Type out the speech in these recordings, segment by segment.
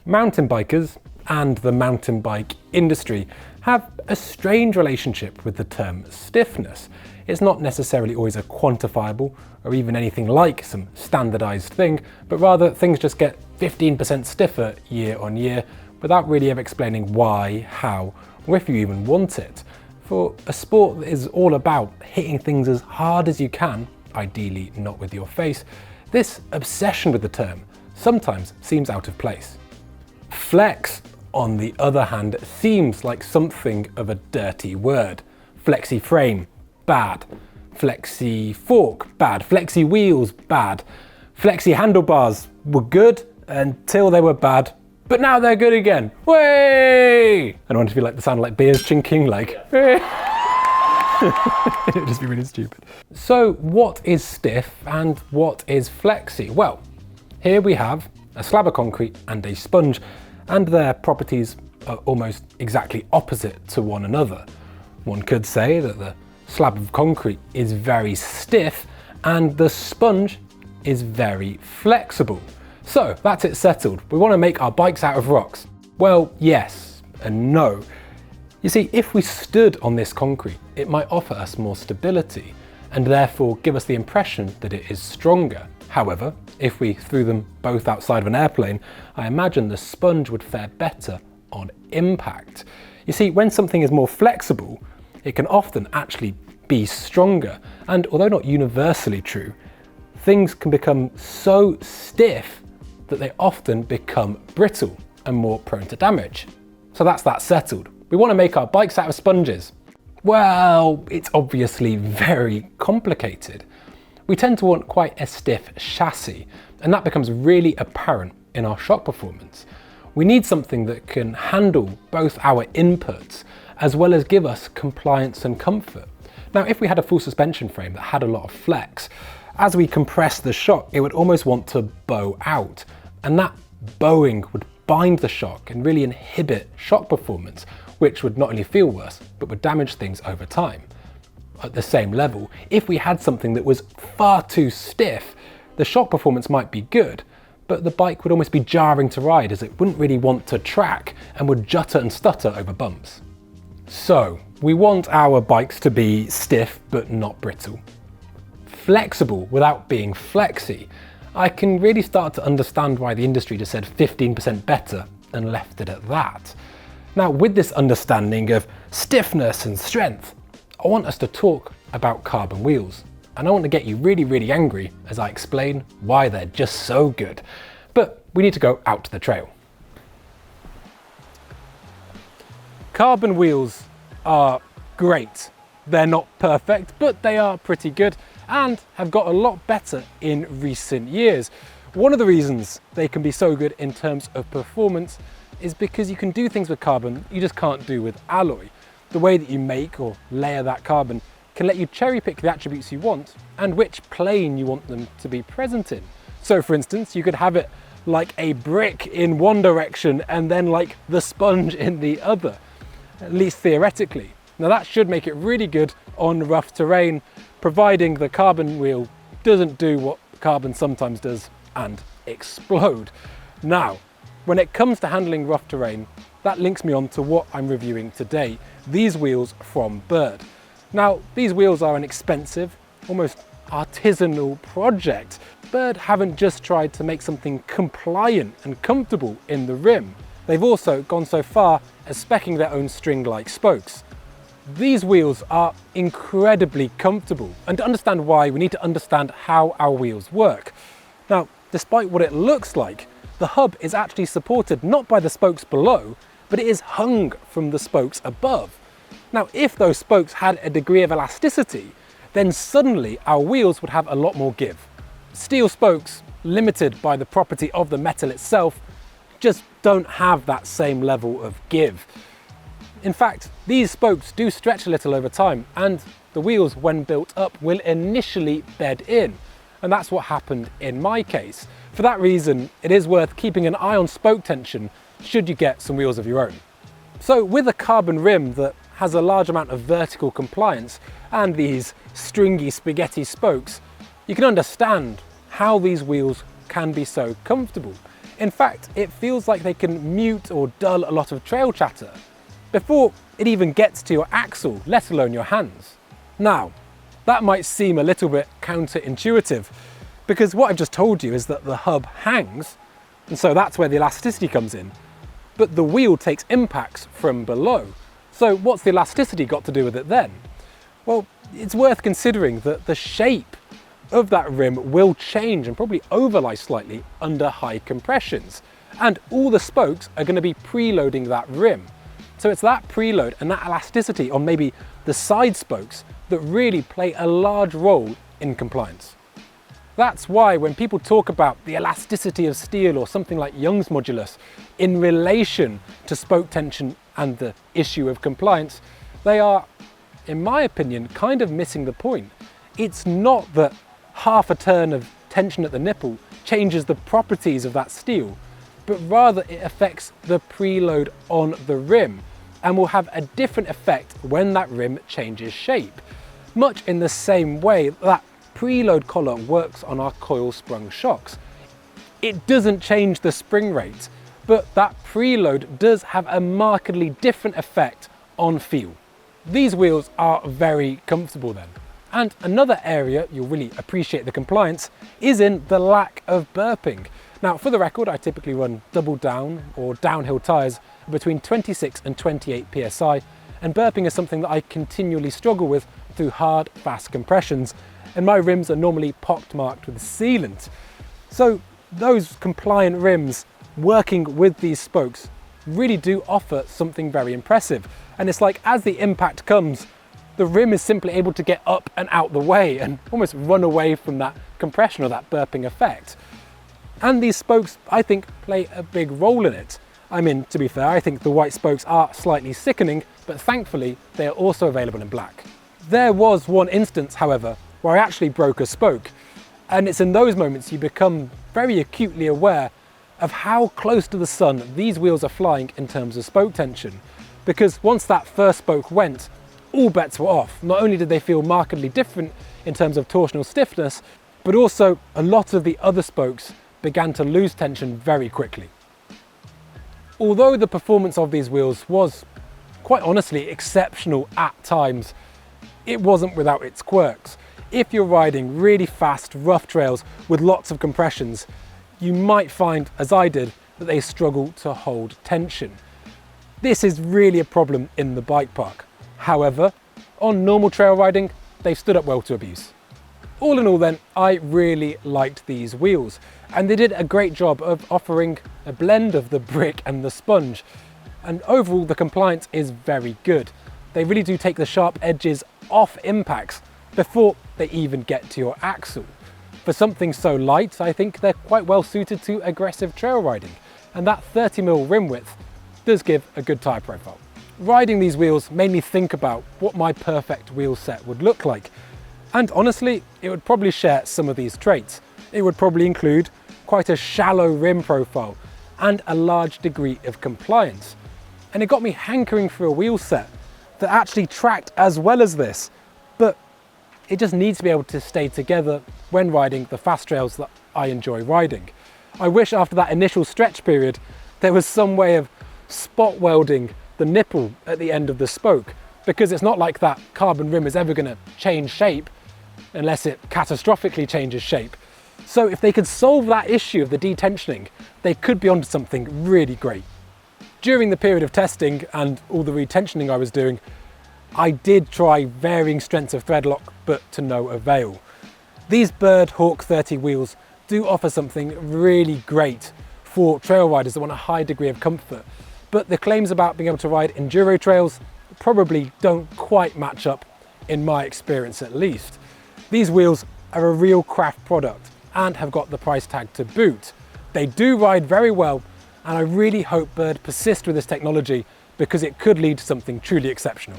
Mountain bikers and the mountain bike industry have a strange relationship with the term stiffness. It's not necessarily always a quantifiable or even anything like some standardized thing, but rather things just get 15% stiffer year on year without really ever explaining why, how, or if you even want it. For a sport that is all about hitting things as hard as you can, ideally not with your face, this obsession with the term sometimes seems out of place. Flex, on the other hand, seems like something of a dirty word. Flexi frame, bad. Flexi fork, bad. Flexi wheels, bad. Flexi handlebars were good until they were bad, but now they're good again. Way! I don't want it to be like the sound like beers chinking, like. It would just be really stupid. So what is stiff and what is flexi? Well, here we have a slab of concrete and a sponge, and their properties are almost exactly opposite to one another. One could say that the slab of concrete is very stiff and the sponge is very flexible. So that's it settled. We want to make our bikes out of rocks. Well, yes and no. You see, if we stood on this concrete, it might offer us more stability and therefore give us the impression that it is stronger. However, if we threw them both outside of an airplane, I imagine the sponge would fare better on impact. You see, when something is more flexible, it can often actually be stronger. And although not universally true, things can become so stiff that they often become brittle and more prone to damage. So that's that settled. We want to make our bikes out of sponges. Well, it's obviously very complicated. We tend to want quite a stiff chassis, and that becomes really apparent in our shock performance. We need something that can handle both our inputs as well as give us compliance and comfort. Now, if we had a full suspension frame that had a lot of flex, as we compress the shock, it would almost want to bow out, and that bowing would bind the shock and really inhibit shock performance, which would not only feel worse, but would damage things over time. At the same level, if we had something that was far too stiff, the shock performance might be good, but the bike would almost be jarring to ride as it wouldn't really want to track and would jutter and stutter over bumps. So, we want our bikes to be stiff but not brittle. Flexible without being flexy. I can really start to understand why the industry just said 15% better and left it at that. Now, with this understanding of stiffness and strength, I want us to talk about carbon wheels. And I want to get you really, really angry as I explain why they're just so good. But we need to go out to the trail. Carbon wheels are great. They're not perfect, but they are pretty good and have got a lot better in recent years. One of the reasons they can be so good in terms of performance is because you can do things with carbon you just can't do with alloy. The way that you make or layer that carbon can let you cherry pick the attributes you want and which plane you want them to be present in. So for instance, you could have it like a brick in one direction and then like the sponge in the other, at least theoretically. Now that should make it really good on rough terrain, providing the carbon wheel doesn't do what carbon sometimes does and explode. Now, when it comes to handling rough terrain, that links me on to what I'm reviewing today, these wheels from Berd. Now, these wheels are an expensive, almost artisanal project. Berd haven't just tried to make something compliant and comfortable in the rim. They've also gone so far as speccing their own string-like spokes. These wheels are incredibly comfortable, and to understand why, we need to understand how our wheels work. Now, despite what it looks like, the hub is actually supported not by the spokes below, but it is hung from the spokes above. Now, if those spokes had a degree of elasticity, then suddenly our wheels would have a lot more give. Steel spokes, limited by the property of the metal itself, just don't have that same level of give. In fact, these spokes do stretch a little over time, and the wheels, when built up, will initially bed in. And that's what happened in my case. For that reason, it is worth keeping an eye on spoke tension should you get some wheels of your own. So with a carbon rim that has a large amount of vertical compliance and these stringy spaghetti spokes, you can understand how these wheels can be so comfortable. In fact, it feels like they can mute or dull a lot of trail chatter before it even gets to your axle, let alone your hands. Now, that might seem a little bit counterintuitive, because what I've just told you is that the hub hangs, and so that's where the elasticity comes in, but the wheel takes impacts from below. So what's the elasticity got to do with it then? Well, it's worth considering that the shape of that rim will change and probably overlie slightly under high compressions, and all the spokes are going to be preloading that rim. So it's that preload and that elasticity on maybe the side spokes that really play a large role in compliance. That's why when people talk about the elasticity of steel or something like Young's modulus in relation to spoke tension and the issue of compliance, they are, in my opinion, kind of missing the point. It's not that half a turn of tension at the nipple changes the properties of that steel, but rather it affects the preload on the rim and will have a different effect when that rim changes shape. Much in the same way that preload collar works on our coil sprung shocks. It doesn't change the spring rate, but that preload does have a markedly different effect on feel. These wheels are very comfortable then. And another area you'll really appreciate the compliance is in the lack of burping. Now, for the record, I typically run double down or downhill tyres between 26 and 28 psi, and burping is something that I continually struggle with through hard, fast compressions, and my rims are normally pockmarked with sealant. So those compliant rims working with these spokes really do offer something very impressive. And it's like as the impact comes, the rim is simply able to get up and out the way and almost run away from that compression or that burping effect. And these spokes, I think, play a big role in it. I mean, to be fair, I think the white spokes are slightly sickening, but thankfully they are also available in black. There was one instance, however, where I actually broke a spoke, and it's in those moments you become very acutely aware of how close to the sun these wheels are flying in terms of spoke tension, because once that first spoke went, all bets were off. Not only did they feel markedly different in terms of torsional stiffness, but also a lot of the other spokes began to lose tension very quickly. Although the performance of these wheels was, quite honestly, exceptional at times, it wasn't without its quirks. If you're riding really fast, rough trails with lots of compressions, you might find, as I did, that they struggle to hold tension. This is really a problem in the bike park. However, on normal trail riding, they've stood up well to abuse. All in all then, I really liked these wheels, and they did a great job of offering a blend of the brick and the sponge, and overall the compliance is very good. They really do take the sharp edges off impacts before they even get to your axle. For something so light, I think they're quite well suited to aggressive trail riding, and that 30mm rim width does give a good tyre profile. Riding these wheels made me think about what my perfect wheel set would look like, and honestly, it would probably share some of these traits. It would probably include quite a shallow rim profile and a large degree of compliance. And it got me hankering for a wheel set that actually tracked as well as this, but it just needs to be able to stay together when riding the fast trails that I enjoy riding. I wish after that initial stretch period, there was some way of spot welding the nipple at the end of the spoke, because it's not like that carbon rim is ever going to change shape unless it catastrophically changes shape. So if they could solve that issue of the detensioning, they could be onto something really great. During the period of testing and all the retensioning I was doing, I did try varying strengths of thread lock, but to no avail. These Berd Hawk 30 wheels do offer something really great for trail riders that want a high degree of comfort, but the claims about being able to ride enduro trails probably don't quite match up, in my experience at least. These wheels are a real craft product and have got the price tag to boot. They do ride very well, and I really hope Berd persist with this technology because it could lead to something truly exceptional.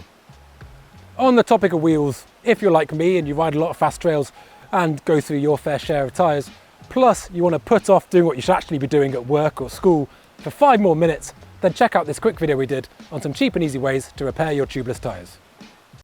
On the topic of wheels, if you're like me and you ride a lot of fast trails and go through your fair share of tyres, plus you want to put off doing what you should actually be doing at work or school for 5 more minutes, then check out this quick video we did on some cheap and easy ways to repair your tubeless tyres.